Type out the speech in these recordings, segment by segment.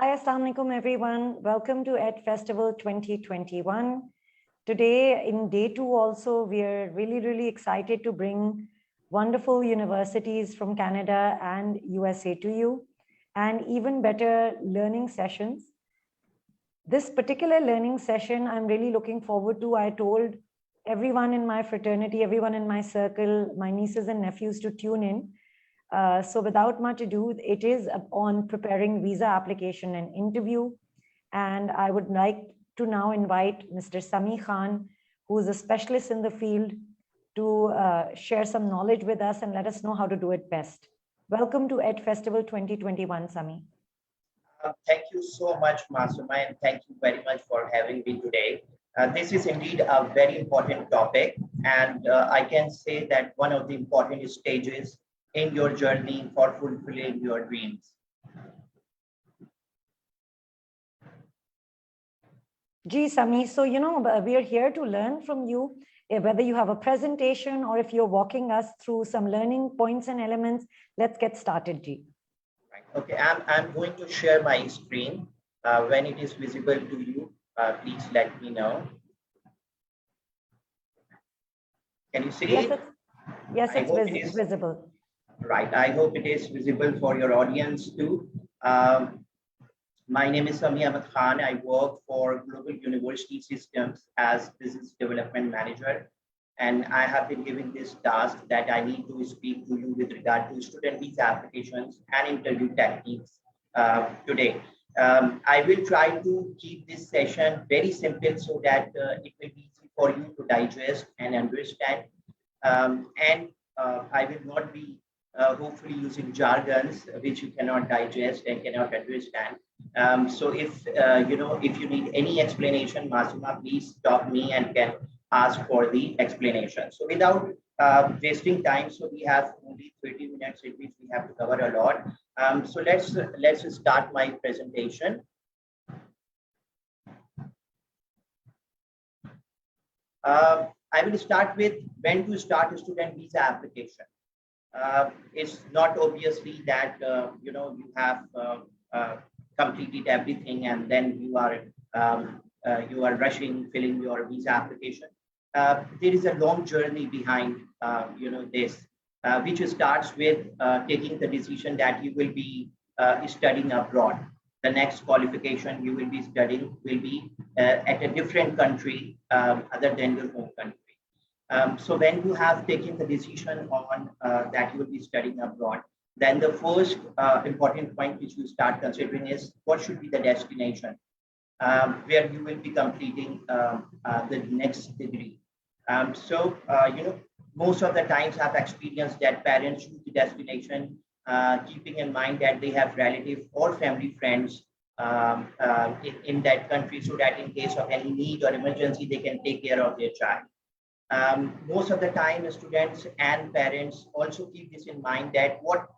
Hi, Assalamu alaikum, everyone. Welcome to EdFestival 2021. Today, in day 2 also, we are really excited to bring wonderful universities from Canada and USA to you, and even better learning sessions. This particular learning session, I'm really looking forward to. I told everyone in my fraternity, everyone in my circle, my nieces and nephews to tune in. So without much ado, it is on preparing visa application and interview. And I would like to now invite Mr. Sami Khan, who is a specialist in the field, to share some knowledge with us and let us know how to do it best. Welcome to EdFestival 2021, Sami. Thank you so much, Masuma, and thank you very much for having me today. This is indeed a very important topic, and I can say that one of the important stages in your journey for fulfilling your dreams. Gee, Sami, so we are here to learn from you, whether you have a presentation or if you're walking us through some learning points and elements. Let's get started, G. Right. Okay, I'm going to share my screen. When it is visible to you, please let me know. Can you see it? Yes, it's visible. Right. I hope it is visible for your audience too. My name is Sami Ahmed Khan. I work for Global University Systems as Business Development Manager. And I have been given this task that I need to speak to you with regard to student visa applications and interview techniques today. I will try to keep this session very simple so that it will be easy for you to digest and understand. I will not be hopefully using jargons which you cannot digest and cannot understand. So if you need any explanation, Masuma, please stop me and can ask for the explanation. So without wasting time, so we have only 30 minutes in which we have to cover a lot. So let's start my presentation. I will start with when to start a student visa application. It's not obviously that you have completed everything and then you are rushing filling your visa application. There is a long journey behind this, which starts with taking the decision that you will be studying abroad. The next qualification you will be studying will be at a different country other than your home country. So when you have taken the decision on that you will be studying abroad, then the first important point which you start considering is what should be the destination where you will be completing the next degree. Most of the times I've experienced that parents choose the destination keeping in mind that they have relatives or family friends in that country, so that in case of any need or emergency, they can take care of their child. Most of the time, students and parents also keep this in mind that what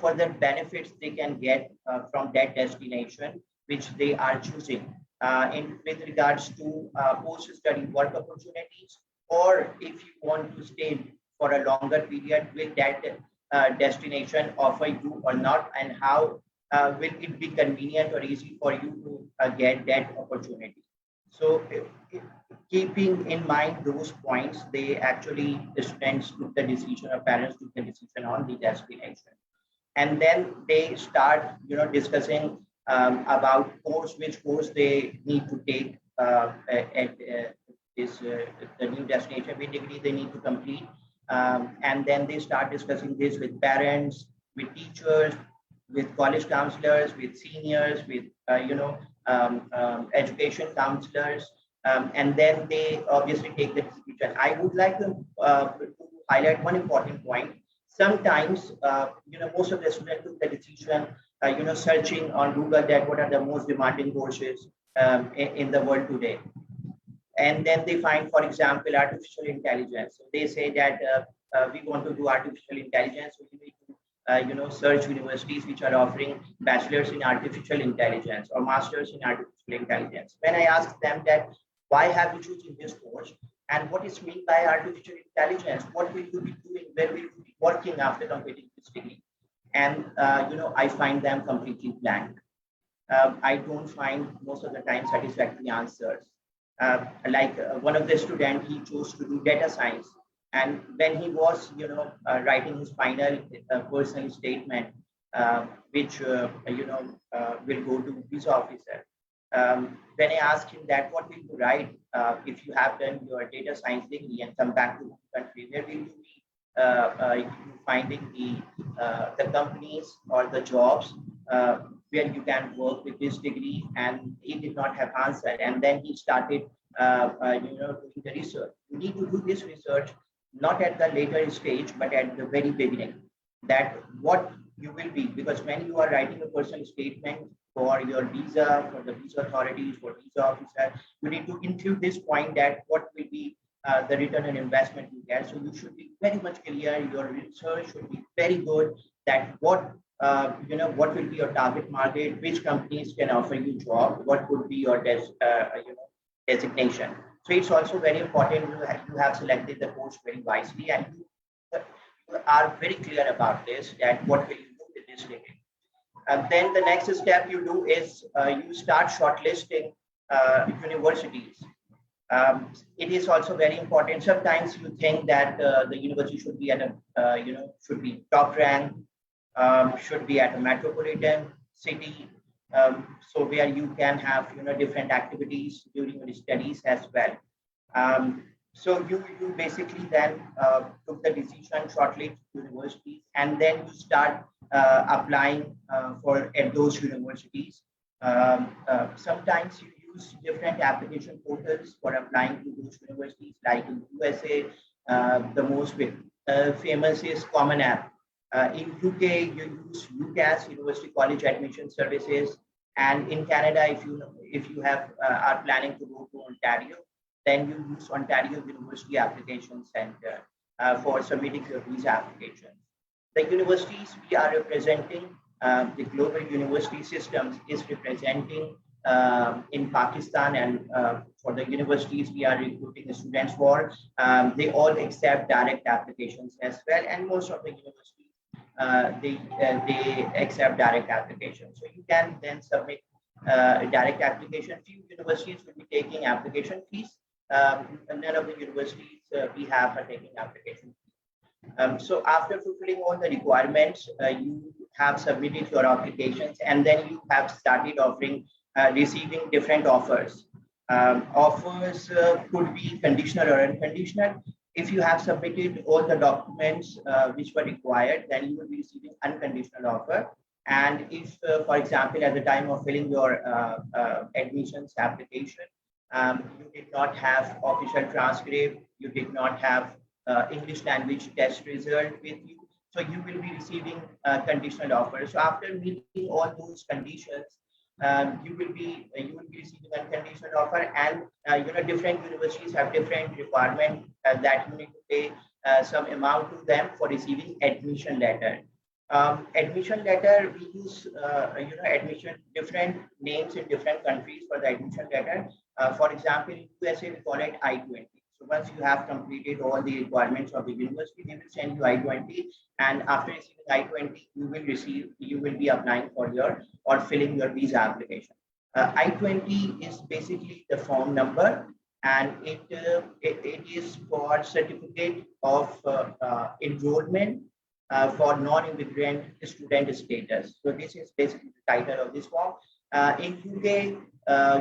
further benefits they can get from that destination which they are choosing with regards to post-study work opportunities, or if you want to stay for a longer period, will that destination offer you or not, and how will it be convenient or easy for you to get that opportunity. So keeping in mind those points, the students took the decision, or parents took the decision on the destination. And then they start, discussing about which course they need to take at the new destination, which degree they need to complete. And then they start discussing this with parents, with teachers, with college counselors, with seniors, with education counselors, and then they obviously take the decision. I would like to highlight one important point. Sometimes, most of the students took the decision, searching on Google that what are the most demanding courses in the world today. And then they find, for example, artificial intelligence. So they say that we want to do artificial intelligence. So we need to search universities which are offering bachelors in artificial intelligence or masters in artificial intelligence. When I ask them that, why have you chosen this course? And what is meant by artificial intelligence? What will you be doing? Where will you be working after completing this degree? And I find them completely blank. I don't find most of the time satisfactory answers. One of the students, he chose to do data science, and when he was, writing his final personal statement, which will go to visa officer. When I asked him that, what will you write if you have done your data science degree and come back to the country? Where will you be finding the companies or the jobs where you can work with this degree? And he did not have answer. And then he started, doing the research. You need to do this research not at the later stage, but at the very beginning. That what you will be, because when you are writing a personal statement for your visa, for the visa authorities, for visa officer, you need to include this point that what will be the return on investment you get. So you should be very much clear. Your research should be very good. That what what will be your target market, which companies can offer you job, what would be your designation. So it's also very important you have selected the course very wisely, and you are very clear about this. That what will you do with this degree. And then the next step you do is you start shortlisting universities. It is also very important. Sometimes you think that the university should be at a should be top rank, should be at a metropolitan city, so where you can have different activities during your studies as well. So you basically then took the decision shortly to universities, and then you start applying for at those universities. Sometimes you use different application portals for applying to those universities. Like in USA, the most famous is Common App. In UK, you use UCAS, University College Admission Services, and in Canada, if you have are planning to go to Ontario, then you use Ontario University Application Center for submitting your visa applications. The universities we are representing, the global university systems is representing in Pakistan, and for the universities we are recruiting the students for, they all accept direct applications as well, and most of the universities they accept direct applications. So you can then submit a direct application. Few universities will be taking application fees. None of the universities we have are taking application fees. So after fulfilling all the requirements, you have submitted your applications, and then you have started receiving different offers. Offers could be conditional or unconditional. If you have submitted all the documents which were required, then you will be receiving unconditional offer. And if, for example, at the time of filling your admissions application, you did not have official transcript, you did not have English language test result with you, so you will be receiving conditional offer. So after meeting all those conditions, you will be receiving unconditional offer, and different universities have different requirement that you need to pay some amount to them for receiving admission letter. Admission letter, we use admission different names in different countries for the admission letter. For example, in USA we call it I-20. So once you have completed all the requirements of the university, they will send you I-20, and after receiving I-20, you will be applying for or filling your visa application. I-20 is basically the form number, and it is for certificate of enrollment for non-immigrant student status. So this is basically the title of this form. In UK,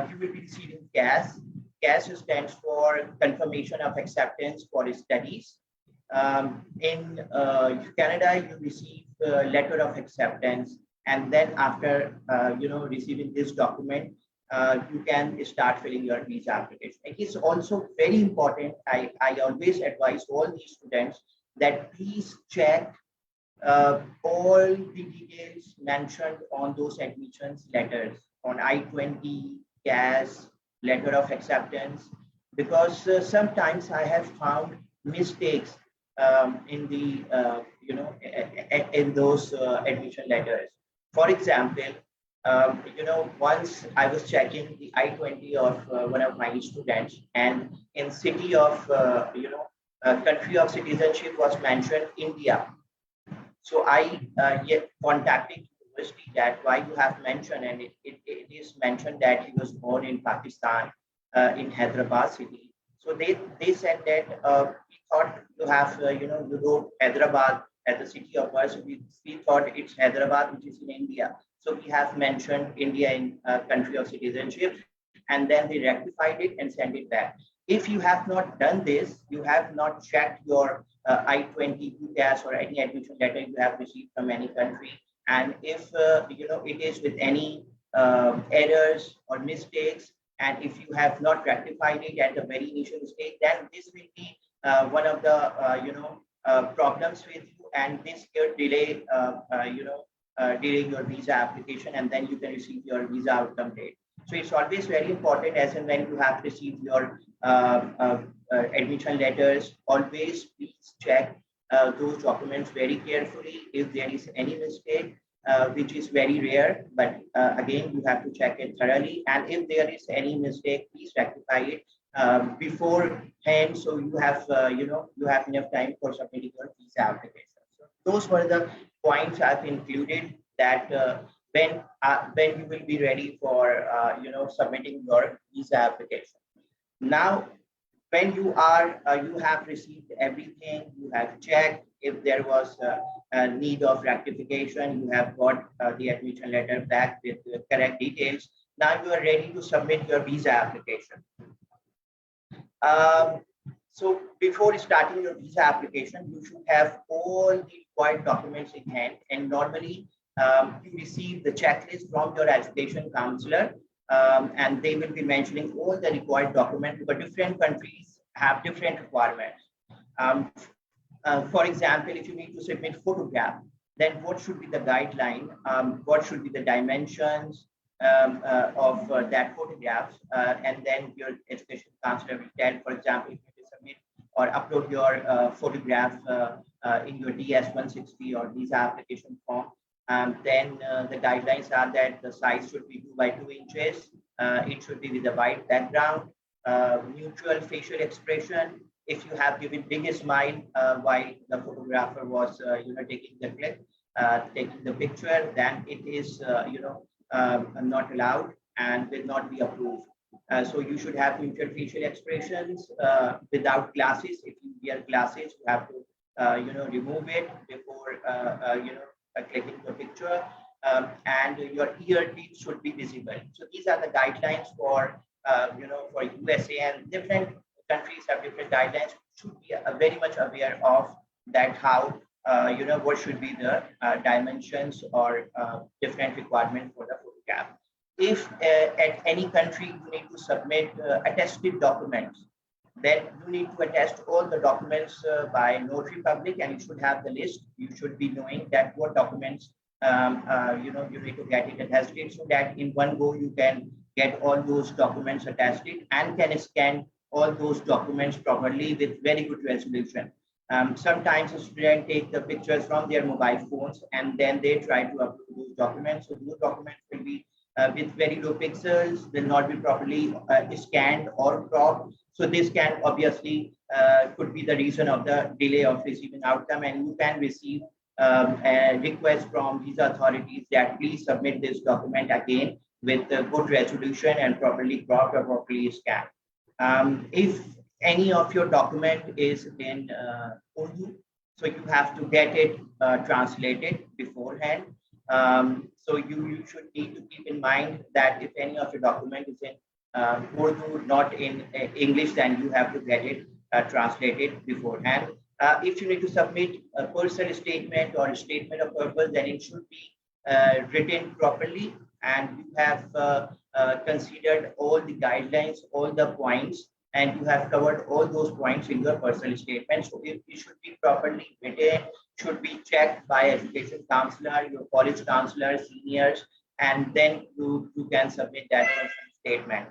you will be receiving CAS. CAS stands for Confirmation of Acceptance for Studies. In Canada, you receive a letter of acceptance, and then after receiving this document, you can start filling your visa application. It is also very important. I always advise all these students that please check all the details mentioned on those admissions letters on I-20, CAS, letter of acceptance, because sometimes I have found mistakes in the in those admission letters. For example, once I was checking the I-20 of one of my students, and in city of country of citizenship was mentioned India. So I contacted university that why you have mentioned, and it is mentioned that he was born in Pakistan, in Hyderabad city. So they said that we thought you have, you wrote Hyderabad as the city of birth. So we thought it's Hyderabad, which is in India. So we have mentioned India in country of citizenship, and then they rectified it and sent it back. If you have not done this, you have not checked your I-20 test or any admission letter you have received from any country. And if it is with any errors or mistakes, and if you have not rectified it at the very initial stage, then this will be one of the problems with you, and this could delay delay your visa application, and then you can receive your visa outcome date. So it's always very important, as and when you have received your admission letters, always please check those documents very carefully. If there is any mistake, which is very rare, but again, you have to check it thoroughly. And if there is any mistake, please rectify it beforehand, so you have you have enough time for submitting your visa application. So those were the points I've included, that when you will be ready for submitting your visa application. Now, when you are you have received everything, you have checked if there was a need of rectification, you have got the admission letter back with the correct details. Now you are ready to submit your visa application. So before starting your visa application, you should have all the required documents in hand. And normally, you receive the checklist from your education counselor, and they will be mentioning all the required documents, because different countries have different requirements. For example, if you need to submit photograph, then what should be the guideline? What should be the dimensions of that photograph? And then your education counselor will tell, for example, if you submit or upload your photograph in your DS-160 or visa application form, then the guidelines are that the size should be 2 by 2 inches. It should be with a white background, neutral facial expression. If you have given big smile while the photographer was taking the clip, taking the picture, then it is not allowed and will not be approved. So you should have neutral facial expressions without glasses. If you wear glasses, you have to remove it before clicking the picture, and your ear teeth should be visible. So these are the guidelines for for USA, and different countries have different guidelines. Should be very much aware of that, how what should be the dimensions or different requirement for the photograph. If at any country you need to submit attested documents, then you need to attest all the documents by notary public, and you should have the list. You should be knowing that what documents you need to get it attested, so that in one go you can get all those documents attested and can scan all those documents properly with very good resolution. Sometimes a student take the pictures from their mobile phones and then they try to upload those documents. So those documents will be with very low pixels, will not be properly scanned or cropped. So this can obviously could be the reason of the delay of receiving outcome, and you can receive a request from visa authorities that please submit this document again with good resolution and properly cropped or properly scanned. If any of your document is in Urdu, so you have to get it translated beforehand. So you should need to keep in mind that if any of your document is in Urdu, not in English, then you have to get it translated beforehand. If you need to submit a personal statement or a statement of purpose, then it should be written properly, and you have considered all the guidelines, all the points, and you have covered all those points in your personal statement. So it should be properly written, should be checked by education counselor, your college counselor, seniors, and then you can submit that personal statement.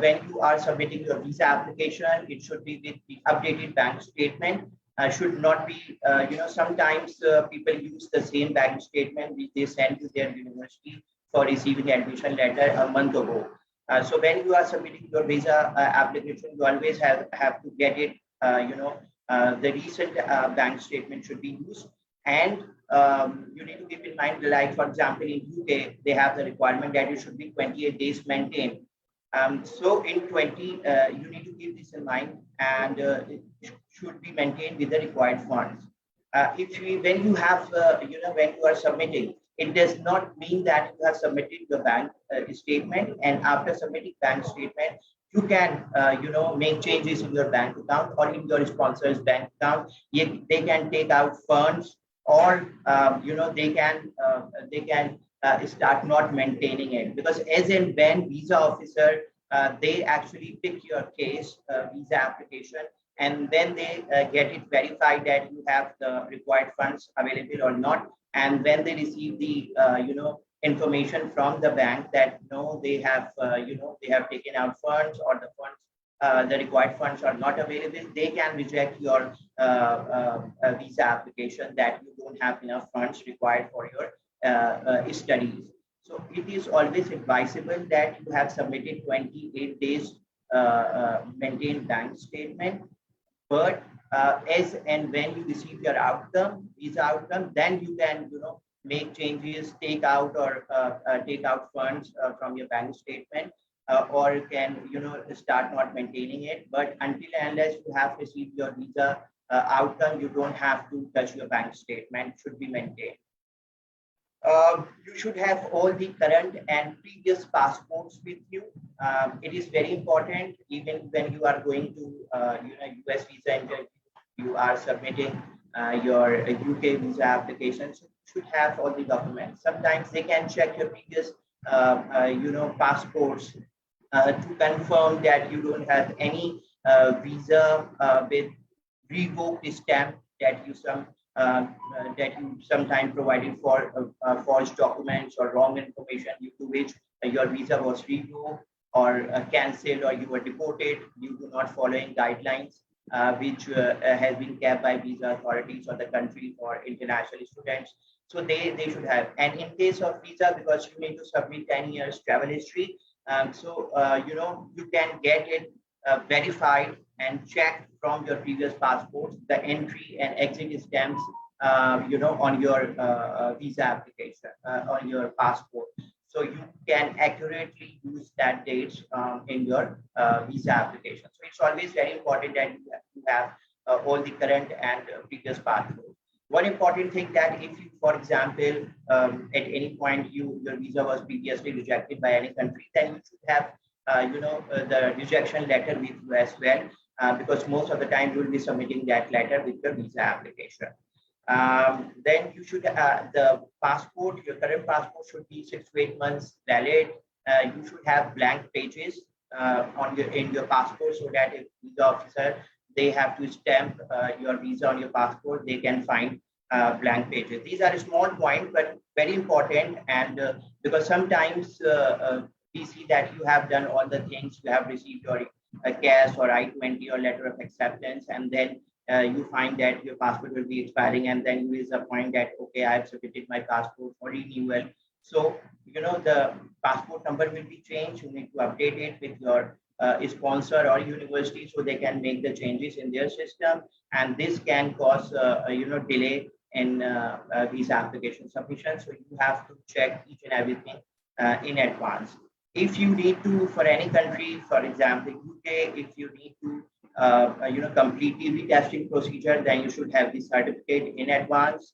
When you are submitting your visa application, it should be with the updated bank statement. Should not be, sometimes people use the same bank statement which they send to their university for receiving admission letter a month ago. So when you are submitting your visa application, you always have to get it, the recent bank statement should be used. And you need to keep in mind, like for example, in UK, they have the requirement that it should be 28 days maintained. So in 20, you need to keep this in mind, and it should be maintained with the required funds. When you have, when you are submitting, it does not mean that you have submitted your bank statement, and after submitting bank statement, you can, make changes in your bank account or in your sponsor's bank account. They can take out funds, or they can start not maintaining it, because as and when visa officer, they actually pick your case, visa application, and then they get it verified that you have the required funds available or not. And when they receive the information from the bank that no, they have they have taken out funds, or the required funds are not available, they can reject your visa application, that you don't have enough funds required for your studies. So it is always advisable that you have submitted 28 days maintained bank statement. But as and when you receive your visa outcome, then you can make changes, take out funds from your bank statement, or can start not maintaining it. But until and unless you have received your visa outcome, you don't have to touch your bank statement. It should be maintained. You should have all the current and previous passports with you. It is very important, even when you are going to US visa interview, you are submitting your UK visa application. So you should have all the documents. Sometimes they can check your previous passports to confirm that you don't have any visa with revoked stamp that you sometimes provided for false documents or wrong information, due to which your visa was revoked or cancelled, or you were deported due to not following guidelines which has been kept by visa authorities or the country for international students. So they should have. And in case of visa, because you need to submit 10 years travel history, you can get it verified and checked from your previous passports, the entry and exit stamps, on your visa application, on your passport. So you can accurately use that dates in your visa application. So it's always very important that you have all the current and previous passports. One important thing, that if you, for example, at any point your visa was previously rejected by any country, then you should have the rejection letter with you as well, because most of the time you will be submitting that letter with your visa application. Then you should the passport, your current passport should be 6 to 8 months valid. You should have blank pages in your passport, so that if visa officer, they have to stamp your visa on your passport, they can find blank pages. These are a small point, but very important, and because sometimes we see that you have done all the things, you have received your CAS or I-20 or letter of acceptance, and then you find that your passport will be expiring, and then you is a point that, okay, I have submitted my passport for renewal. So, the passport number will be changed. You need to update it with your sponsor or university, so they can make the changes in their system, and this can cause delay in visa application submission. So you have to check each and everything in advance. If you need to, for any country, for example UK, if you need to complete TB testing procedure, then you should have the certificate in advance.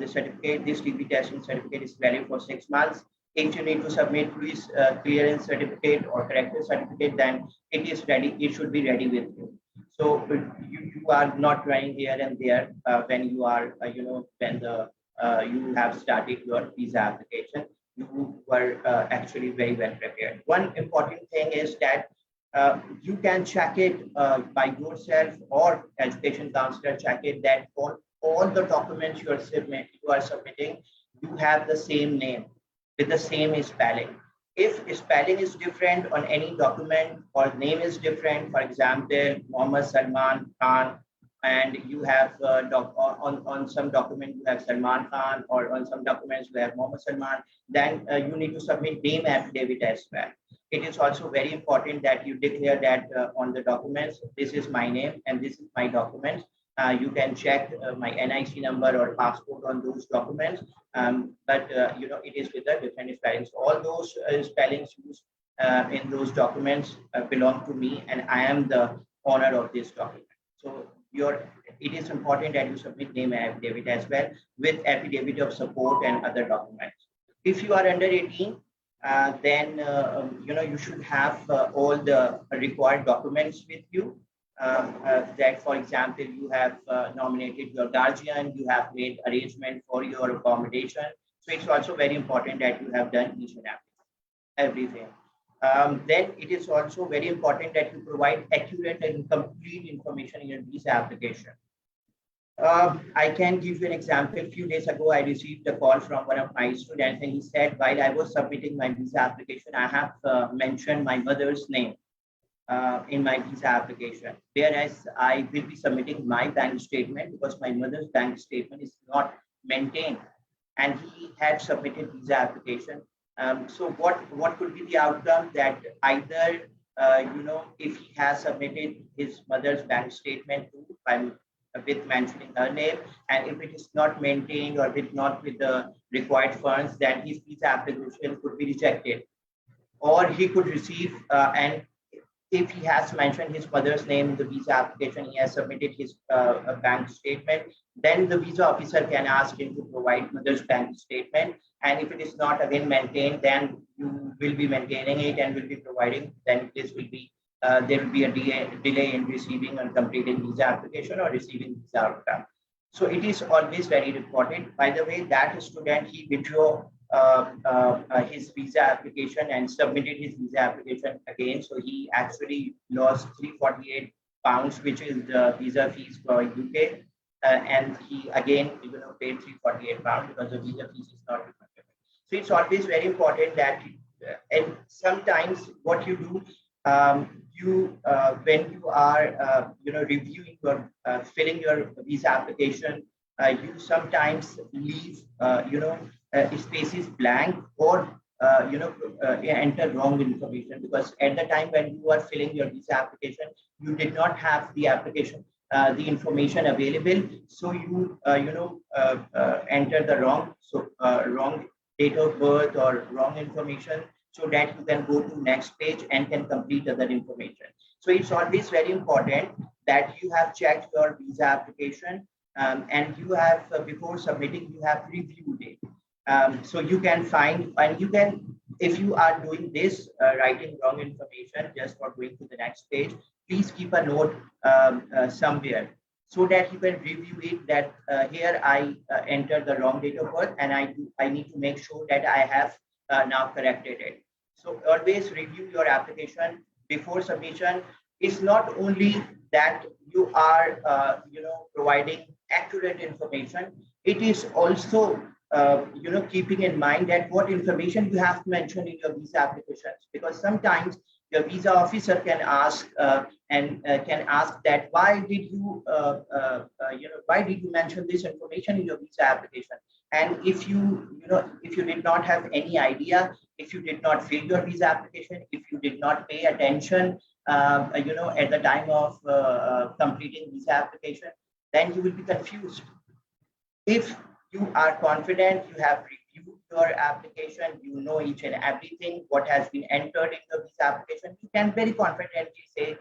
This TB testing certificate is valid for 6 months. If you need to submit police clearance certificate or corrective certificate, then it is ready. It should be ready with you. So you are not running here and there when you are, when you have started your visa application. You were actually very well prepared. One important thing is that you can check it by yourself, or education counselor check it, that all the documents you are submitting, you have the same name with the same spelling. If spelling is different on any document, or name is different, for example, Mohammed Salman Khan, and you have on some document you have Salman Khan, or on some documents you have Mohammed Salman, then you need to submit name affidavit as well. It is also very important that you declare that on the documents, this is my name and this is my document. You can check my NIC number or passport on those documents. But it is with a different spellings. All those spellings used in those documents belong to me, and I am the owner of this document. So it is important that you submit name affidavit as well with affidavit of support and other documents. If you are under 18, then you should have all the required documents with you. That, for example, you have nominated your guardian, you have made arrangement for your accommodation. So it's also very important that you have done each and everything. Then it is also very important that you provide accurate and complete information in your visa application. I can give you an example. A few days ago, I received a call from one of my students, and he said, while I was submitting my visa application, I have mentioned my mother's name in my visa application, whereas I will be submitting my bank statement because my mother's bank statement is not maintained, and he had submitted visa application. So what could be the outcome? That either if he has submitted his mother's bank statement with mentioning her name, and if it is not maintained or not with the required funds, then his visa application could be rejected, or he could receive and if he has mentioned his mother's name in the visa application, he has submitted his bank statement, then the visa officer can ask him to provide mother's bank statement. And if it is not again maintained, then you will be maintaining it and will be providing, then this will be, there will be a delay in receiving and completing visa application or receiving visa outcome. So it is always very important. By the way, that student, he withdrew his visa application and submitted his visa application again. So he actually lost £348, which is the visa fees for UK. And he again paid £348 because the visa fees is not refundable. So it's always very important that, and sometimes what you do, when you are reviewing or filling your visa application, you sometimes leave spaces blank or enter wrong information, because at the time when you are filling your visa application, you did not have the application the information available, so you enter the wrong date of birth or wrong information, so that you can go to next page and can complete other information. So it's always very important that you have checked your visa application, and you have before submitting, you have reviewed it. So you can find, and you can, if you are doing this, writing wrong information just for going to the next page, please keep a note somewhere, so that you can review it, that here I entered the wrong date of birth, and I need to make sure that I have now corrected it. So always review your application before submission. It's not only that you are providing accurate information, it is also keeping in mind that what information you have mentioned in your visa applications, because sometimes your visa officer can ask that why did you mention this information in your visa application, and if you did not have any idea, if you did not fill your visa application, if you did not pay attention at the time of completing visa application, then you will be confused. If you are confident, you have reviewed your application, you know each and everything, what has been entered in the visa application, you can very confidently say,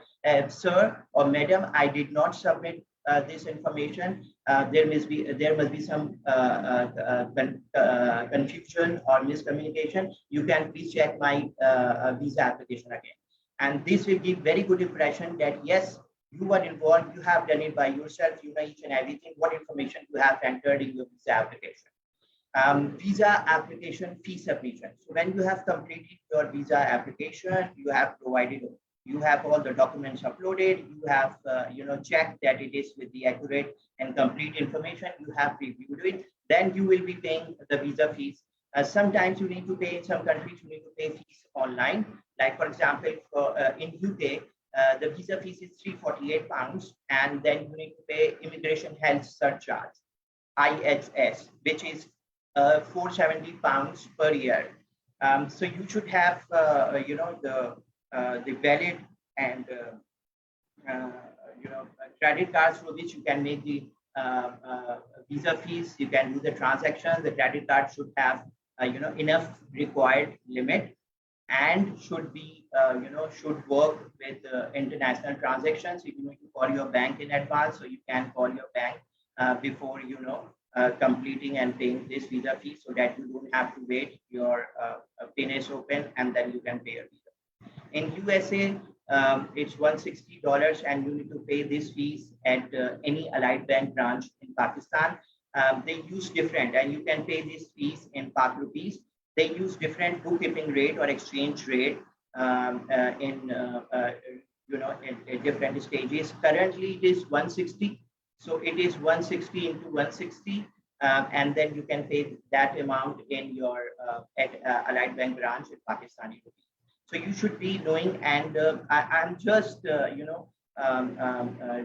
sir or madam, I did not submit this information. There must be some confusion or miscommunication. You can please check my visa application again. And this will give very good impression that yes, you are involved, you have done it by yourself, you know each and everything, what information you have entered in your visa application. Visa application fee submission. So when you have completed your visa application, you have all the documents uploaded, you have checked that it is with the accurate and complete information, you have reviewed it, then you will be paying the visa fees. Sometimes you need to pay, in some countries you need to pay fees online. Like for example, in UK, the visa fees is £348, and then you need to pay immigration health surcharge, IHS, which is £470 per year. So you should have the valid and uh, credit cards through which you can make the visa fees. You can do the transactions. The credit card should have enough required limit, and should be should work with international transactions. You need to call your bank in advance, so you can call your bank before completing and paying this visa fee, so that you don't have to wait your PIN is open and then you can pay your visa. In USA, it's $160, and you need to pay these fees at any Allied Bank branch in Pakistan. They use different, and you can pay these fees in Pak rupees. They use different bookkeeping rate or exchange rate in different stages. Currently, it is 160, so it is 160 into 160, and then you can pay that amount in your Allied Bank branch in Pakistani rupees. So you should be knowing, and I'm just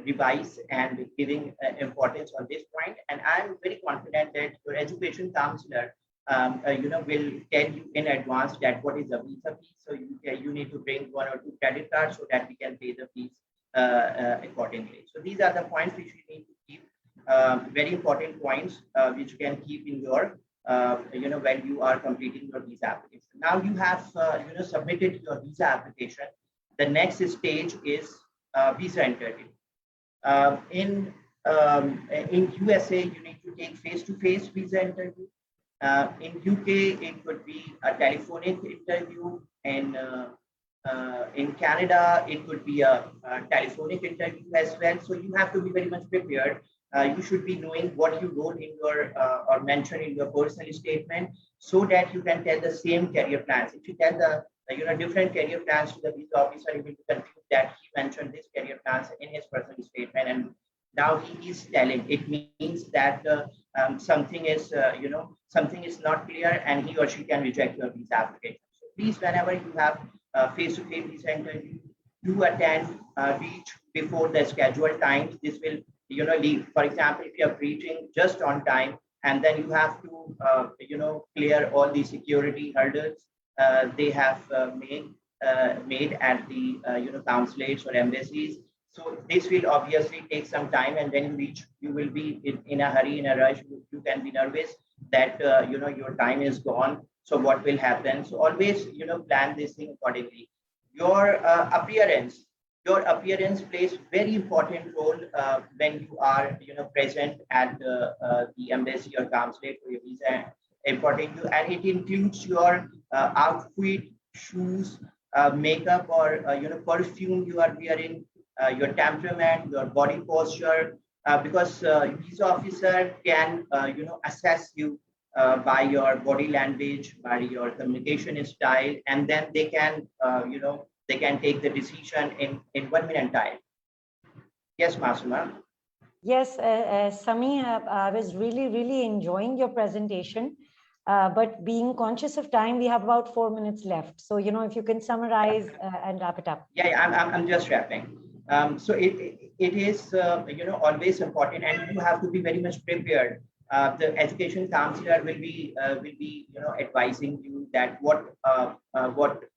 revise and giving importance on this point, and I'm very confident that your education counselor will tell you in advance that what is the visa fee. So you need to bring one or two credit cards so that we can pay the fees accordingly. So these are the points which we need to keep, very important points which you can keep in your when you are completing your visa application. Now you have submitted your visa application. The next stage is visa interview. In USA, you need to take face-to-face visa interview. In UK, it could be a telephonic interview, and in Canada, it could be a telephonic interview as well. So you have to be very much prepared. You should be knowing what you wrote in your or mentioned in your personal statement, so that you can tell the same career plans. If you tell the different career plans to the visa officer, he will be confused that he mentioned this career plans in his personal statement, and now he is telling. It means that something is something is not clear, and he or she can reject your visa application. So please, whenever you have face-to-face visa interview, do attend, reach before the scheduled times. This will leave. For example, if you are reaching just on time, and then you have to clear all the security hurdles they have made at the consulates or embassies. So this will obviously take some time, and when you reach, you will be in a hurry, in a rush. You can be nervous that your time is gone. So what will happen? So always plan this thing accordingly. Your appearance plays very important role when you are present at the embassy or consulate for your visa. Important to, and it includes your outfit, shoes, makeup, or perfume you are wearing, your temperament, your body posture, because visa officer can assess you by your body language, by your communication style, and then they can take the decision in 1 minute time. Yes, Masuma. Yes, Sami, I was really, really enjoying your presentation. But being conscious of time, we have about 4 minutes left. So, if you can summarize and wrap it up. Yeah, I'm just wrapping. So it is always important, and you have to be very much prepared. The education counselor will be advising you that what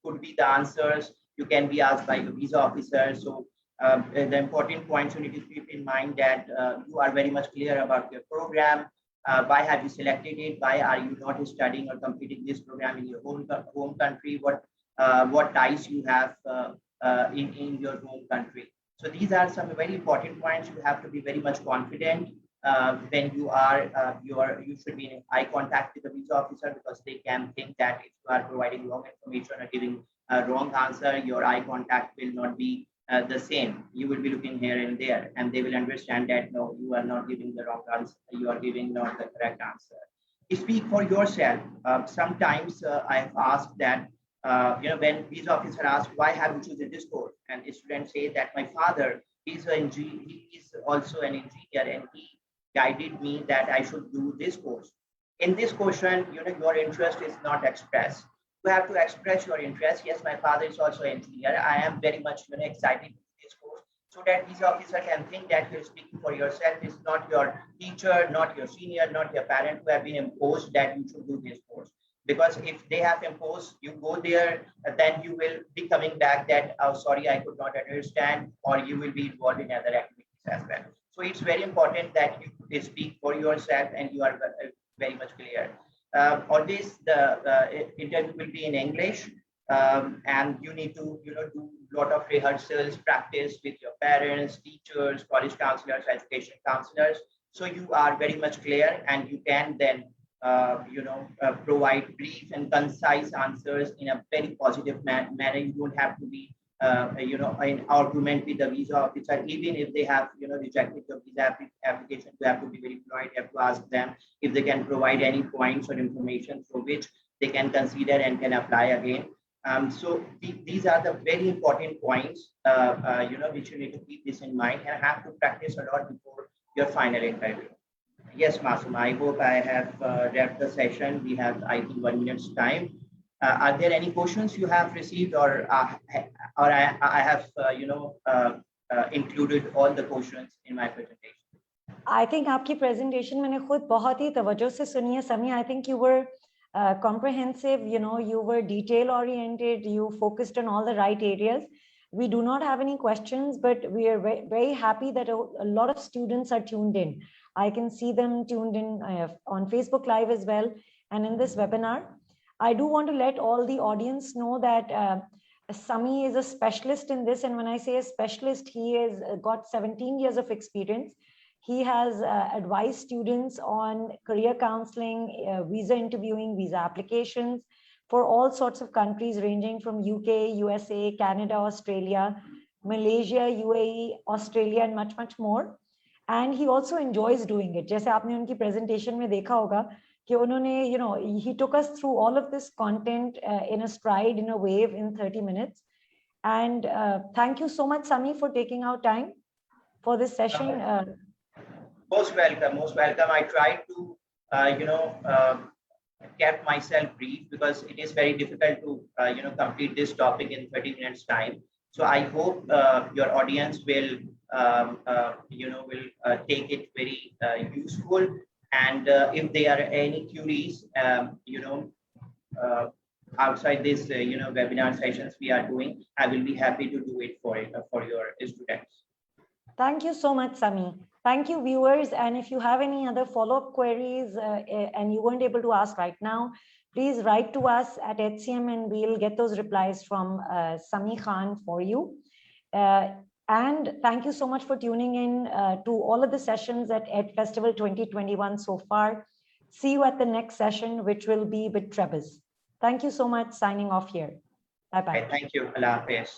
could be the answers you can be asked by the visa officer. So the important points you need to keep in mind, that you are very much clear about your program. Why have you selected it? Why are you not studying or completing this program in your home country? What ties you have in your home country? So these are some very important points. You have to be very much confident when you are you should be in eye contact with the visa officer, because they can think that if you are providing wrong information or giving a wrong answer, your eye contact will not be the same. You will be looking here and there, and they will understand that no, you are not giving the wrong answer. You are giving not the correct answer. Speak for yourself. Sometimes I have asked that when visa officer asks, why have you chosen this course, and students say that my father is he is also an engineer, and he guided me that I should do this course. In this question, your interest is not expressed. You have to express your interest. Yes, my father is also an engineer. I am very much excited with this course, so that visa officer can think that you're speaking for yourself. It's not your teacher, not your senior, not your parent who have been imposed that you should do this course. because if they have imposed, you go there, then you will be coming back that, oh, sorry, I could not understand, or you will be involved in other activities as well. So it's very important that you speak for yourself and you are very much clear. Always the interview will be in English, and you need to do a lot of rehearsals, practice with your parents, teachers, college counselors, education counselors, so you are very much clear and you can then provide brief and concise answers in a very positive manner. You don't have to be in argument with the visa officer. Even if they have rejected your visa application, you have to be very polite. You have to ask them if they can provide any points or information for which they can consider and can apply again. So these are the very important points which you need to keep this in mind and have to practice a lot before your final interview. Yes, Masum, I hope I have wrapped the session. We have, I think, 1 minute's time. Are there any questions you have received, or I have, included all the questions in my presentation? I think आपकी presentation मैंने खुद बहुत ही तवज्जो से सुनी है, Sami. I think you were comprehensive. You were detail oriented. You focused on all the right areas. We do not have any questions, but we are very happy that a lot of students are tuned in. I can see them tuned in on Facebook Live as well, and in this webinar. I do want to let all the audience know that Sami is a specialist in this, and when I say a specialist, he has got 17 years of experience. He has advised students on career counseling, visa interviewing, visa applications for all sorts of countries ranging from UK, USA, Canada, Australia, Malaysia, UAE, Australia, and much, much more. And he also enjoys doing it. जैसे आपने उनकी presentation में देखा होगा कि उन्होंने, he took us through all of this content in a stride, in a wave, in 30 minutes. And thank you so much, Sami, for taking our time for this session. Most welcome, most welcome. I tried to, kept myself brief because it is very difficult to, complete this topic in 30 minutes time. So I hope your audience will, take it very useful. And if there are any queries, outside this, webinar sessions we are doing, I will be happy to do it for your students. Thank you so much, Sami. Thank you, viewers. And if you have any other follow-up queries and you weren't able to ask right now, please write to us at Edceum and we'll get those replies from Sami Khan for you. And thank you so much for tuning in to all of the sessions at EdFestival 2021 so far. See you at the next session, which will be with Trebas. Thank you so much. Signing off here. Bye-bye. Thank you. Allah Hafiz.